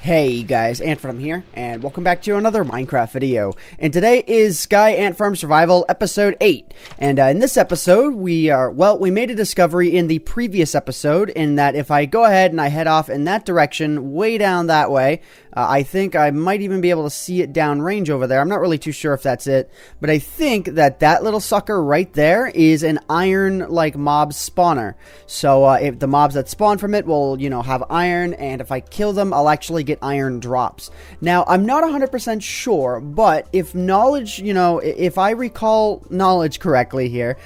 Hey guys, AntVenom here, and welcome back to another Minecraft video. And today is Sky Ant Farm Survival Episode 8. And in this episode, we made a discovery in the previous episode, in that if I go ahead and I head off in that direction, way down that way, I think I might even be able to see it downrange over there. I'm not really too sure if that's it, but I think that that little sucker right there is an iron-like mob spawner. So if the mobs that spawn from it will, have iron, and if I kill them, I'll actually get iron drops. Now, I'm not 100% sure, but if knowledge, if I recall knowledge correctly here,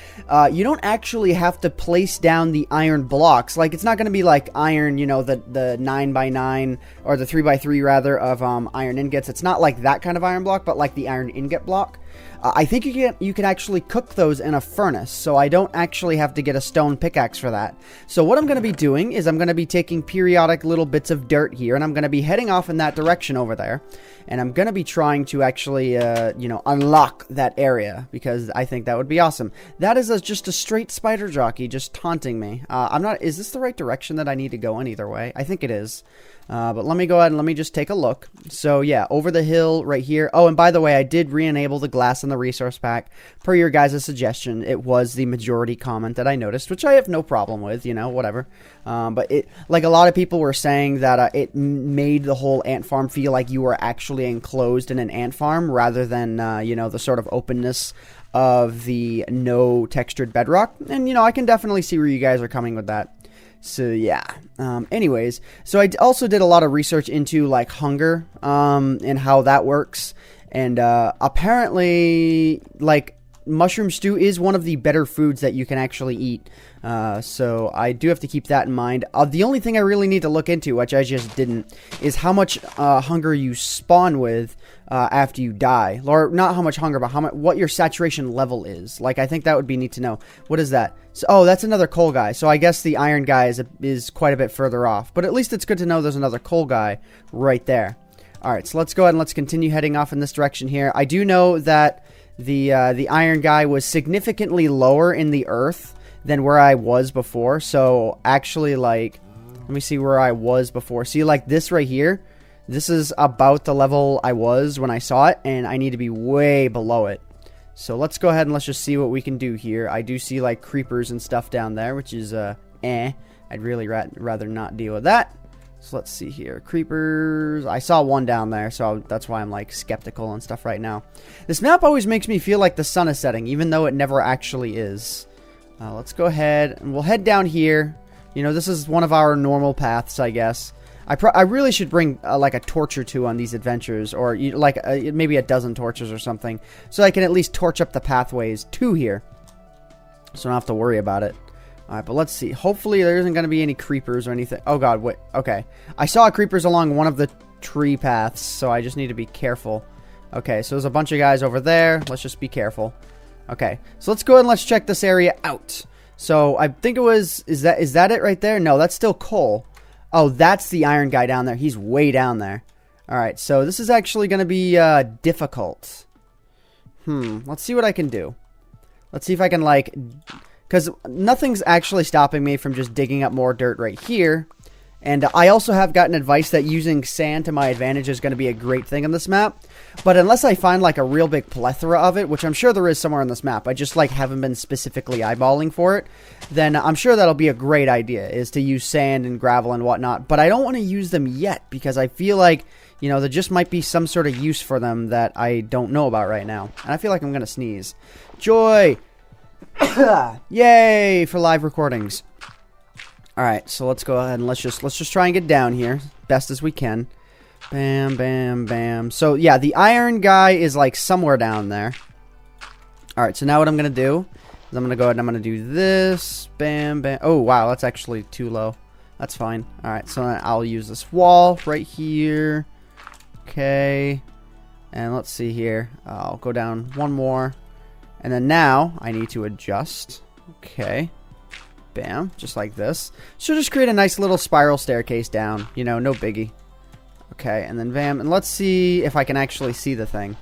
you don't actually have to place down the iron blocks. Like, it's not going to be like iron, the 9x9 or the 3x3 rather of iron ingots. It's not like that kind of iron block, but like the iron ingot block. I think you can actually cook those in a furnace, so I don't actually have to get a stone pickaxe for that. So what I'm going to be doing is I'm going to be taking periodic little bits of dirt here, and I'm going to be heading off in that direction over there. And I'm going to be trying to actually, unlock that area, because I think that would be awesome. That is just a straight spider jockey just taunting me. Is this the right direction that I need to go in either way? I think it is. But let me go ahead and let me just take a look. So yeah, over the hill right here. Oh, and by the way, I did re-enable the glass in the resource pack per your guys' suggestion. It was the majority comment that I noticed, which I have no problem with, whatever. But it, like a lot of people were saying that it made the whole ant farm feel like you were actually enclosed in an ant farm rather than, the sort of openness of the no textured bedrock. And, I can definitely see where you guys are coming with that. So yeah, anyways, so I also did a lot of research into like hunger, and how that works. And, apparently like mushroom stew is one of the better foods that you can actually eat. So I do have to keep that in mind. The only thing I really need to look into, which I just didn't, is how much, hunger you spawn with, after you die. Or not how much hunger, but what your saturation level is. Like, I think that would be neat to know. What is that? So, oh, that's another coal guy. So I guess the iron guy is quite a bit further off. But at least it's good to know there's another coal guy right there. Alright, so let's go ahead and let's continue heading off in this direction here. I do know that the iron guy was significantly lower in the earth than where I was before. So actually, like, let me see where I was before. See, like this right here, this is about the level I was when I saw it, and I need to be way below it. So let's go ahead and let's just see what we can do here. I do see like creepers and stuff down there, which is I'd really rather not deal with that. So let's see here. Creepers. I saw one down there, so that's why I'm like skeptical and stuff right now. This map always makes me feel like the sun is setting, even though it never actually is. Let's go ahead and we'll head down here. This is one of our normal paths, I guess. I really should bring like a torch or two on these adventures, or maybe a dozen torches or something, so I can at least torch up the pathways to here, so I don't have to worry about it. Alright, but let's see. Hopefully there isn't going to be any creepers or anything. Oh god, wait. Okay. I saw creepers along one of the tree paths, so I just need to be careful. Okay, so there's a bunch of guys over there. Let's just be careful. Okay, so let's go ahead and let's check this area out. So I think it was... Is that it right there? No, that's still coal. Oh, that's the iron guy down there. He's way down there. Alright, so this is actually going to be difficult. Let's see what I can do. Let's see if I can, like... Because nothing's actually stopping me from just digging up more dirt right here. And I also have gotten advice that using sand to my advantage is going to be a great thing on this map. But unless I find like a real big plethora of it, which I'm sure there is somewhere on this map, I just like haven't been specifically eyeballing for it, then I'm sure that'll be a great idea, is to use sand and gravel and whatnot. But I don't want to use them yet, because I feel like, there just might be some sort of use for them that I don't know about right now. And I feel like I'm going to sneeze. Joy! Yay for live recordings. Alright, so let's go ahead and let's just try and get down here best as we can. Bam, bam, bam. So yeah, the iron guy is like somewhere down there. Alright, so now what I'm gonna do is I'm gonna go ahead and I'm gonna do this. Bam, bam. Oh wow, that's actually too low. That's fine. Alright, so I'll use this wall right here. Okay. And let's see here. I'll go down one more. And then now, I need to adjust. Okay. Bam. Just like this. So just create a nice little spiral staircase down. No biggie. Okay, and then bam. And let's see if I can actually see the thing.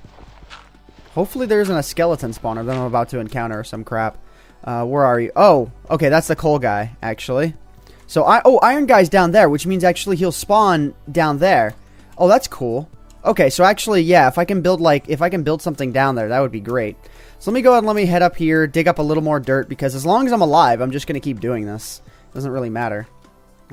Hopefully there isn't a skeleton spawner that I'm about to encounter or some crap. Where are you? Oh, okay, that's the coal guy, actually. So, Iron Guy's down there, which means actually he'll spawn down there. Oh, that's cool. Okay, so actually, yeah, if I can build something down there, that would be great. So let me go ahead and let me head up here, dig up a little more dirt, because as long as I'm alive, I'm just going to keep doing this. Doesn't really matter.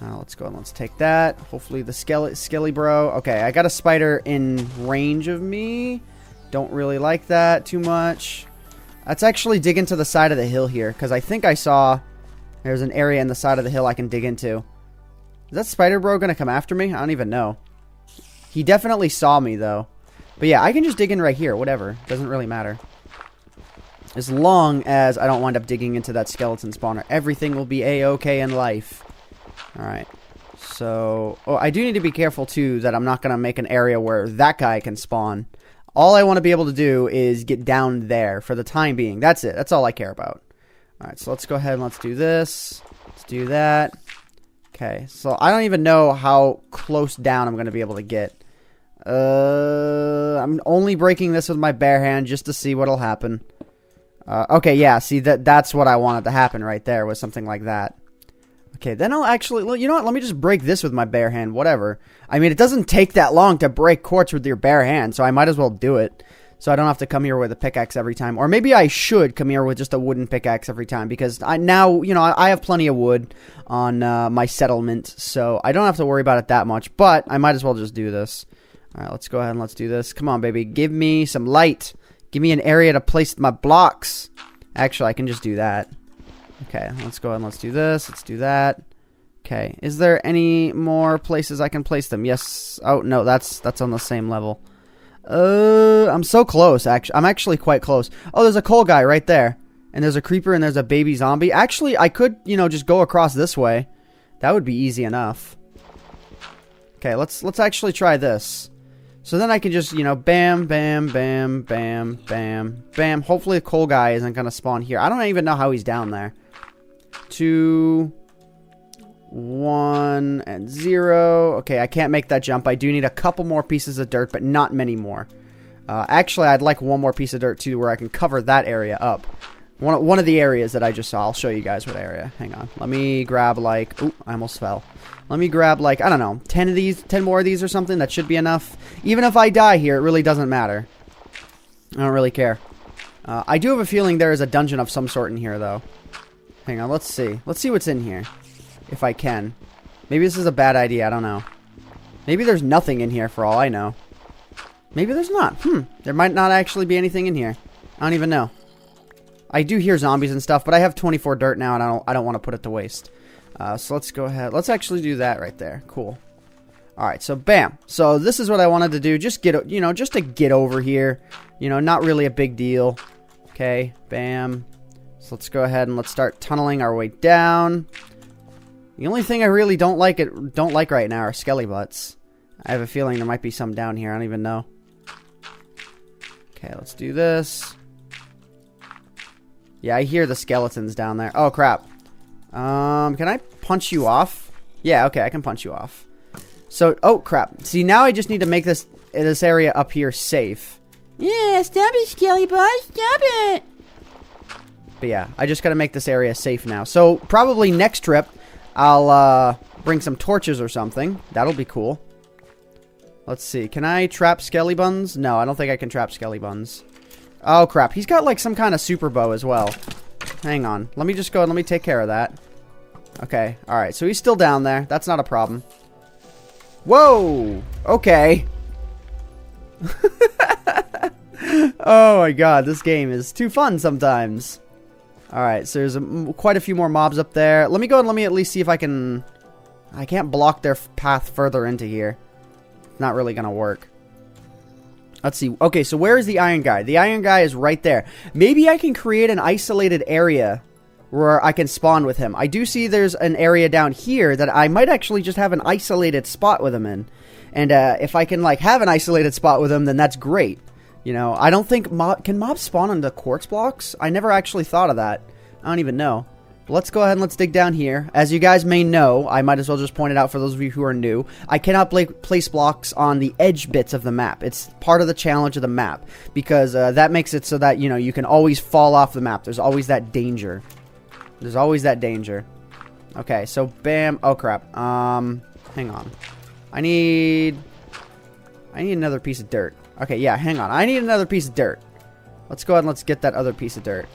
Let's go and let's take that. Hopefully the skelly bro. Okay, I got a spider in range of me. Don't really like that too much. Let's actually dig into the side of the hill here, because I think I saw there's an area in the side of the hill I can dig into. Is that spider bro going to come after me? I don't even know. He definitely saw me, though. But yeah, I can just dig in right here. Whatever. Doesn't really matter. As long as I don't wind up digging into that skeleton spawner. Everything will be A-okay in life. Alright. So... oh, I do need to be careful, too, that I'm not going to make an area where that guy can spawn. All I want to be able to do is get down there for the time being. That's it. That's all I care about. Alright, so let's go ahead and let's do this. Let's do that. Okay, so I don't even know how close down I'm going to be able to get. I'm only breaking this with my bare hand just to see what'll happen. Okay, yeah, see, that's what I wanted to happen right there, was something like that. Okay, then I'll actually... you know what? Let me just break this with my bare hand, whatever. I mean, it doesn't take that long to break quartz with your bare hand, so I might as well do it. So I don't have to come here with a pickaxe every time. Or maybe I should come here with just a wooden pickaxe every time, because now, you know, I have plenty of wood on my settlement, so I don't have to worry about it that much, but I might as well just do this. Alright, let's go ahead and let's do this. Come on, baby. Give me some light. Give me an area to place my blocks. Actually, I can just do that. Okay, let's go ahead and let's do this. Let's do that. Okay, is there any more places I can place them? Yes. Oh, no, that's on the same level. I'm so close, actually. I'm actually quite close. Oh, there's a coal guy right there. And there's a creeper and there's a baby zombie. Actually, I could, you know, just go across this way. That would be easy enough. Okay, let's actually try this. So then I can just, you know, bam, bam, bam, bam, bam, bam. Hopefully the coal guy isn't going to spawn here. I don't even know how he's down there. 2, 1, and 0. Okay, I can't make that jump. I do need a couple more pieces of dirt, but not many more. Actually, I'd like one more piece of dirt, too, where I can cover that area up. One of the areas that I just saw. I'll show you guys what area. Hang on. Let me grab, like... ooh, I almost fell. Let me grab, like, I don't know, 10 of these, 10 more of these or something. That should be enough. Even if I die here, it really doesn't matter. I don't really care. I do have a feeling there is a dungeon of some sort in here, though. Hang on, let's see. Let's see what's in here. If I can. Maybe this is a bad idea, I don't know. Maybe there's nothing in here for all I know. Maybe there's not. There might not actually be anything in here. I don't even know. I do hear zombies and stuff, but I have 24 dirt now, and I don't want to put it to waste. So let's go ahead. Let's actually do that right there. Cool. Alright, so bam. So this is what I wanted to do. Just get, you know, just to get over here. You know, not really a big deal. Okay, bam. So let's go ahead and let's start tunneling our way down. The only thing I really don't like right now are skelly butts. I have a feeling there might be some down here. I don't even know. Okay, let's do this. Yeah, I hear the skeletons down there. Oh, crap. Can I punch you off? Yeah, okay, I can punch you off. So, oh, crap. See, now I just need to make this area up here safe. Yeah, stop it, Skelly Boy, stop it! But yeah, I just gotta make this area safe now. So, probably next trip, I'll, bring some torches or something. That'll be cool. Let's see, can I trap Skelly Buns? No, I don't think I can trap Skelly Buns. Oh, crap. He's got, like, some kind of super bow as well. Hang on. Let me just go and let me take care of that. Okay. Alright, so he's still down there. That's not a problem. Whoa! Okay. Oh, my God. This game is too fun sometimes. Alright, so there's quite a few more mobs up there. Let me go and let me at least see if I can... I can't block their path further into here. It's not really gonna work. Let's see. Okay, so where is the iron guy? The iron guy is right there. Maybe I can create an isolated area where I can spawn with him. I do see there's an area down here that I might actually just have an isolated spot with him in. And if I can, like, have an isolated spot with him, then that's great. You know, I don't think... can mobs spawn on the quartz blocks? I never actually thought of that. I don't even know. Let's go ahead and let's dig down here. As you guys may know, I might as well just point it out for those of you who are new. I cannot place blocks on the edge bits of the map. It's part of the challenge of the map. Because that makes it so that, you know, you can always fall off the map. There's always that danger. There's always that danger. Okay, so bam. Oh, crap. Hang on. I need I need another piece of dirt. Okay, yeah, hang on. I need another piece of dirt. Let's go ahead and let's get that other piece of dirt.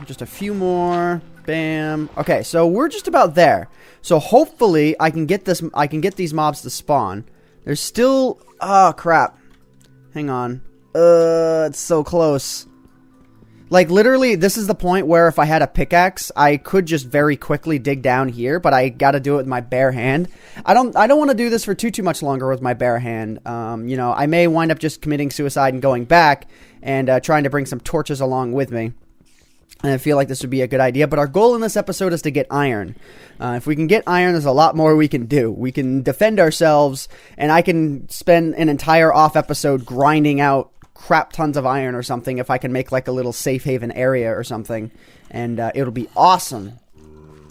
Just a few more. Bam. Okay, so we're just about there. So hopefully I can get this. I can get these mobs to spawn. There's still. Oh crap. Hang on. It's so close. Like literally, this is the point where if I had a pickaxe, I could just very quickly dig down here. But I got to do it with my bare hand. I don't want to do this for too much longer with my bare hand. You know, I may wind up just committing suicide and going back and trying to bring some torches along with me. And I feel like this would be a good idea. But our goal in this episode is to get iron. If we can get iron, there's a lot more we can do. We can defend ourselves, and I can spend an entire off episode grinding out crap tons of iron or something if I can make like a little safe haven area or something. And it'll be awesome.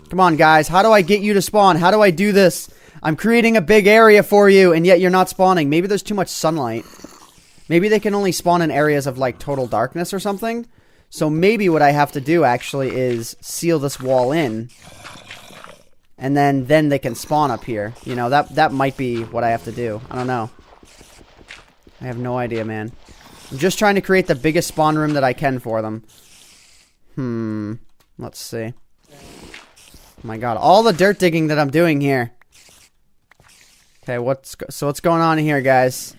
Come on, guys. How do I get you to spawn? How do I do this? I'm creating a big area for you, and yet you're not spawning. Maybe there's too much sunlight. Maybe they can only spawn in areas of like total darkness or something. So maybe what I have to do actually is seal this wall in. And then they can spawn up here. You know, that might be what I have to do. I don't know. I have no idea, man. I'm just trying to create the biggest spawn room that I can for them. Let's see. Oh my god, all the dirt digging that I'm doing here. Okay, what's going on here, guys?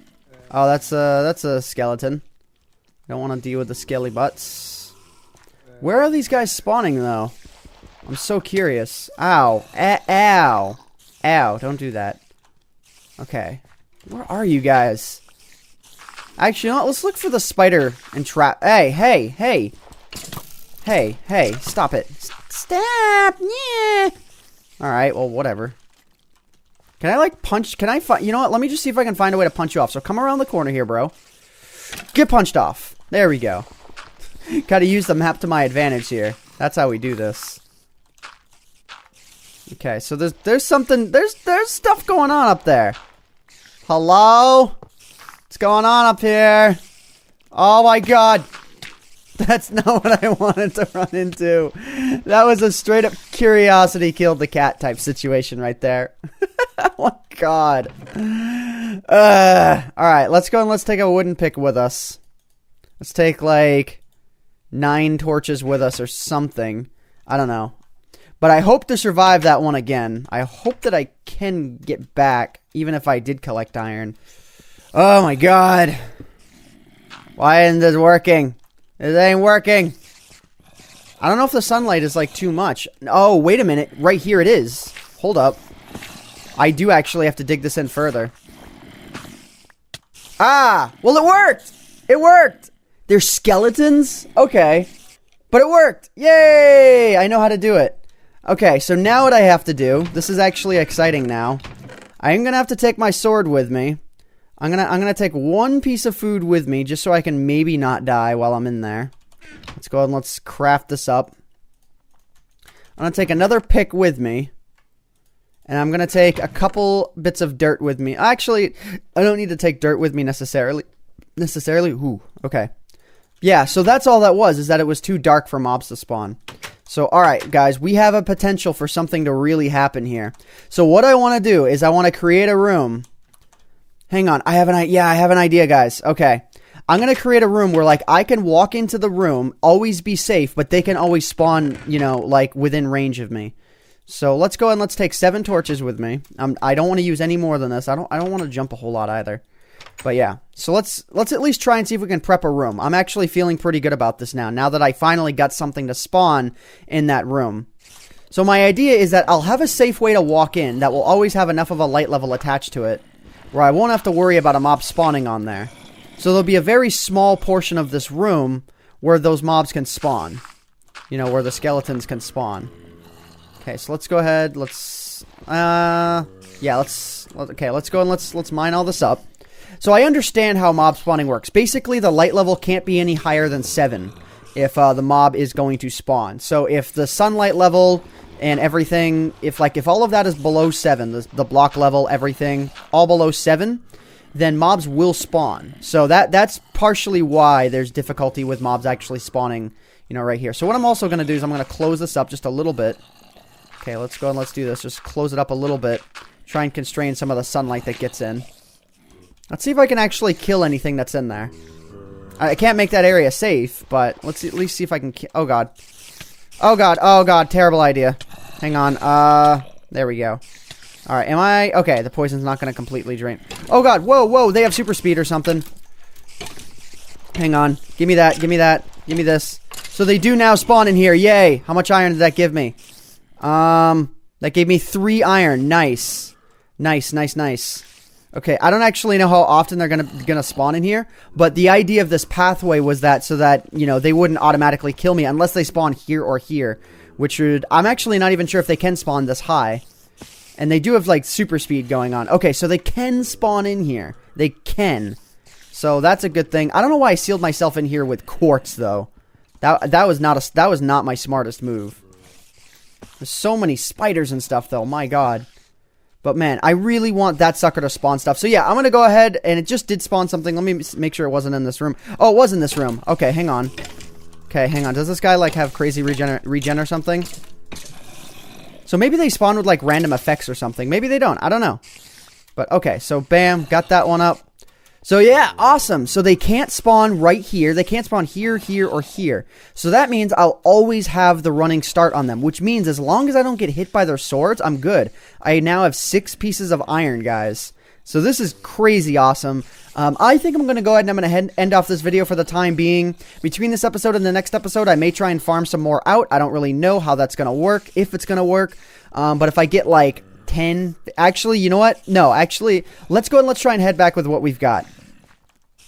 Oh, that's a skeleton. Don't want to deal with the skelly butts. Where are these guys spawning, though? I'm so curious. Ow. Ow. Ow. Don't do that. Okay. Where are you guys? Actually, you know what? Let's look for the spider and trap. Hey, hey, hey. Hey, hey. Stop it. Stop. Yeah. Alright, well, whatever. Can I, like, punch? Can I find... You know what? Let me just see if I can find a way to punch you off. So come around the corner here, bro. Get punched off. There we go. Gotta use the map to my advantage here. That's how we do this. Okay, so there's something... There's stuff going on up there. Hello? What's going on up here? Oh my god. That's not what I wanted to run into. That was a straight up curiosity killed the cat type situation right there. Oh my god. Alright, let's go and let's take a wooden pick with us. Let's take like 9 torches with us or something. I don't know. But I hope to survive that one again. I hope that I can get back, even if I did collect iron. Oh my god. Why isn't this working? It ain't working. I don't know if the sunlight is like too much. Oh, wait a minute. Right here it is. Hold up. I do actually have to dig this in further. Ah! Well, it worked! It worked! They're skeletons? Okay. But it worked! Yay! I know how to do it. Okay, so now what I have to do, this is actually exciting now. I'm gonna have to take my sword with me. I'm gonna take 1 piece of food with me just so I can maybe not die while I'm in there. Let's go ahead and let's craft this up. I'm gonna take another pick with me. And I'm gonna take a couple bits of dirt with me. Actually, I don't need to take dirt with me necessarily. Ooh, okay. Yeah, so that's all that was, is that it was too dark for mobs to spawn. So, alright, guys, we have a potential for something to really happen here. So what I want to do is I want to create a room. Hang on, I have an idea, guys. Okay. I'm going to create a room where, like, I can walk into the room, always be safe, but they can always spawn, you know, like, within range of me. So let's go and let's take 7 torches with me. I don't want to use any more than this. I don't want to jump a whole lot either. But yeah, so let's at least try and see if we can prep a room. I'm actually feeling pretty good about this now that I finally got something to spawn in that room. So my idea is that I'll have a safe way to walk in that will always have enough of a light level attached to it, where I won't have to worry about a mob spawning on there. So there'll be a very small portion of this room where those mobs can spawn. You know, where the skeletons can spawn. Okay, so let's go ahead, let's go and let's mine all this up. So I understand how mob spawning works. Basically, the light level can't be any higher than 7 if the mob is going to spawn. So if the sunlight level and everything, if all of that is below 7, the block level, everything, all below 7, then mobs will spawn. So that's partially why there's difficulty with mobs actually spawning, you know, right here. So what I'm also going to do is I'm going to close this up just a little bit. Okay, let's go and let's do this. Just close it up a little bit. Try and constrain some of the sunlight that gets in. Let's see if I can actually kill anything that's in there. I can't make that area safe, but let's at least see if I can oh god. Oh god, oh god, terrible idea. Hang on, there we go. Alright, am I... Okay, the poison's not gonna completely drain. Oh god, whoa, whoa, they have super speed or something. Hang on, give me that, give me that, give me this. So they do now spawn in here, yay! How much iron did that give me? That gave me 3 iron, nice. Nice, nice, nice. Okay, I don't actually know how often they're gonna spawn in here, but the idea of this pathway was that so that, you know, they wouldn't automatically kill me unless they spawn here or here, which would... I'm actually not even sure if they can spawn this high. And they do have, like, super speed going on. Okay, so they can spawn in here. They can. So that's a good thing. I don't know why I sealed myself in here with quartz, though. That was not my smartest move. There's so many spiders and stuff, though. My god. But, man, I really want that sucker to spawn stuff. So, yeah, I'm going to go ahead, and it just did spawn something. Let me make sure it wasn't in this room. Oh, it was in this room. Okay, hang on. Okay, hang on. Does this guy, like, have crazy regen or something? So maybe they spawn with, like, random effects or something. Maybe they don't. I don't know. But, okay, so, bam, got that one up. So, yeah, awesome. So they can't spawn right here. They can't spawn here, here, or here. So that means I'll always have the running start on them, which means as long as I don't get hit by their swords, I'm good. I now have 6 pieces of iron, guys. So this is crazy awesome. I think I'm going to go ahead and I'm going to end off this video for the time being. Between this episode and the next episode, I may try and farm some more out. I don't really know how that's going to work, if it's going to work. But if I get, like, 10... Actually, you know what? No, actually, let's go and let's try and head back with what we've got.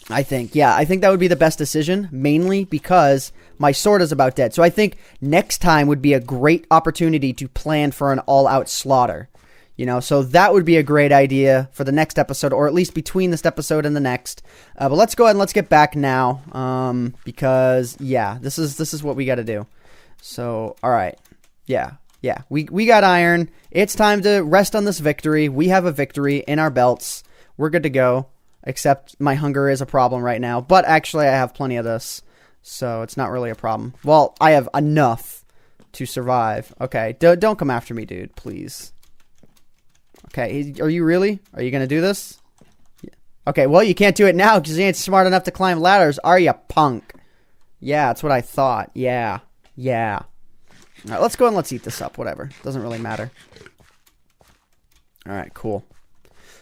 I think, yeah, I think that would be the best decision, mainly because my sword is about dead. So I think next time would be a great opportunity to plan for an all-out slaughter. You know, so that would be a great idea for the next episode, or at least between this episode and the next. But let's go ahead and let's get back now, because, yeah, this is what we got to do. So, all right, yeah, we got iron. It's time to rest on this victory. We have a victory in our belts. We're good to go. Except my hunger is a problem right now. But actually, I have plenty of this. So it's not really a problem. Well, I have enough to survive. Okay, don't come after me, dude. Please. Okay, are you really? Are you going to do this? Yeah. Okay, well, you can't do it now because you ain't smart enough to climb ladders, are you, punk? Yeah, that's what I thought. Yeah. All right, let's go and let's eat this up. Whatever. Doesn't really matter. All right, cool.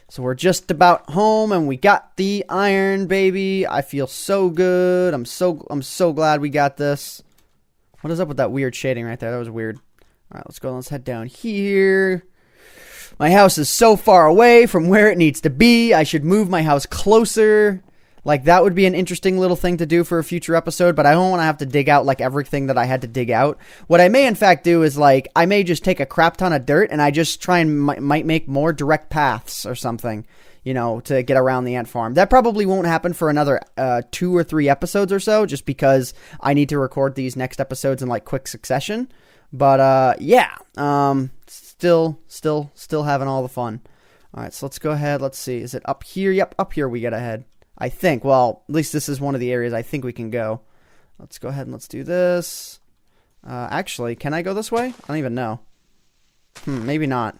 So we're just about home, and we got the iron, baby. I feel so good. I'm so glad we got this. What is up with that weird shading right there? That was weird. All right, let's go. Let's head down here. My house is so far away from where it needs to be. I should move my house closer. Like, that would be an interesting little thing to do for a future episode, but I don't want to have to dig out, like, everything that I had to dig out. What I may, in fact, do is, like, I may just take a crap ton of dirt, and I just try and might make more direct paths or something, you know, to get around the ant farm. That probably won't happen for another 2 or 3 episodes or so, just because I need to record these next episodes in, like, quick succession. But, yeah, still having all the fun. All right, so let's go ahead. Let's see. Is it up here? Yep, up here we get ahead. I think. Well, at least this is one of the areas I think we can go. Let's go ahead and let's do this. Actually, can I go this way? I don't even know. Maybe not.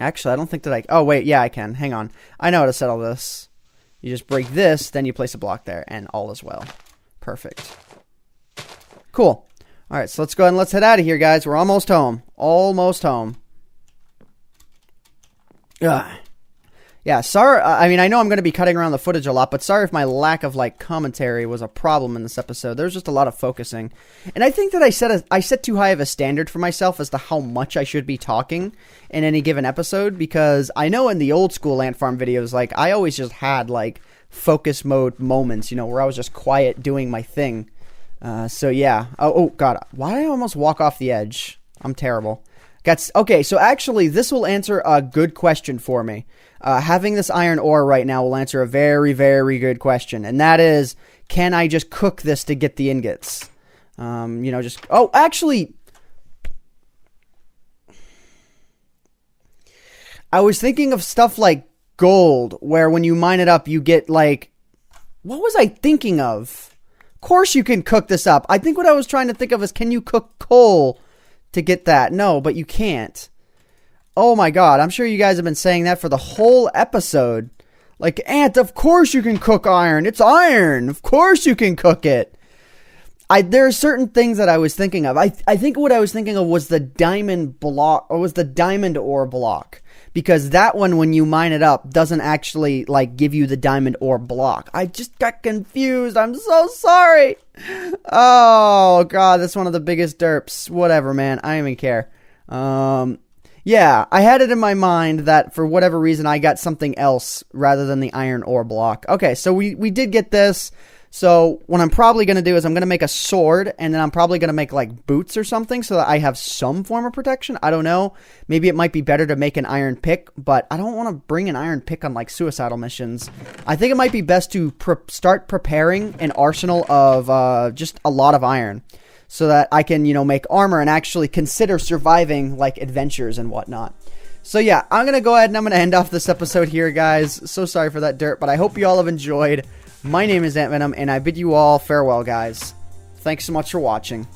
Actually, I don't think that I... Oh, wait. Yeah, I can. Hang on. I know how to settle this. You just break this, then you place a block there, and all is well. Perfect. Cool. All right, so let's go ahead and let's head out of here, guys. We're almost home. Almost home. Ugh. Yeah, sorry. I mean, I know I'm going to be cutting around the footage a lot, but sorry if my lack of, like, commentary was a problem in this episode. There's just a lot of focusing. And I think that I set too high of a standard for myself as to how much I should be talking in any given episode, because I know in the old school Ant Farm videos, like, I always just had, like, focus mode moments, you know, where I was just quiet doing my thing. So, yeah. Oh, God. Why did I almost walk off the edge? I'm terrible. Okay, so actually, this will answer a good question for me. Having this iron ore right now will answer a very, very good question. And that is, can I just cook this to get the ingots? You know, just... Oh, actually... I was thinking of stuff like gold, where when you mine it up, you get, like... What was I thinking of? Of course you can cook this up. I think what I was trying to think of is, can you cook coal to get that? No, but you can't. Oh my god, I'm sure you guys have been saying that for the whole episode. Like, Ant, of course you can cook iron. It's iron. Of course you can cook it. There are certain things that I was thinking of. I think what I was thinking of was the diamond block, or was the diamond ore block. Because that one, when you mine it up, doesn't actually, like, give you the diamond ore block. I just got confused. I'm so sorry. Oh, God, that's one of the biggest derps. Whatever, man. I don't even care. Yeah, I had it in my mind that for whatever reason I got something else rather than the iron ore block. Okay, so we did get this. So what I'm probably going to do is I'm going to make a sword, and then I'm probably going to make like boots or something so that I have some form of protection. I don't know. Maybe it might be better to make an iron pick, but I don't want to bring an iron pick on like suicidal missions. I think it might be best to start preparing an arsenal of just a lot of iron so that I can, you know, make armor and actually consider surviving like adventures and whatnot. So yeah, I'm going to go ahead and I'm going to end off this episode here, guys. So sorry for that dirt, but I hope you all have enjoyed. My name is AntVenom, and I bid you all farewell, guys. Thanks so much for watching.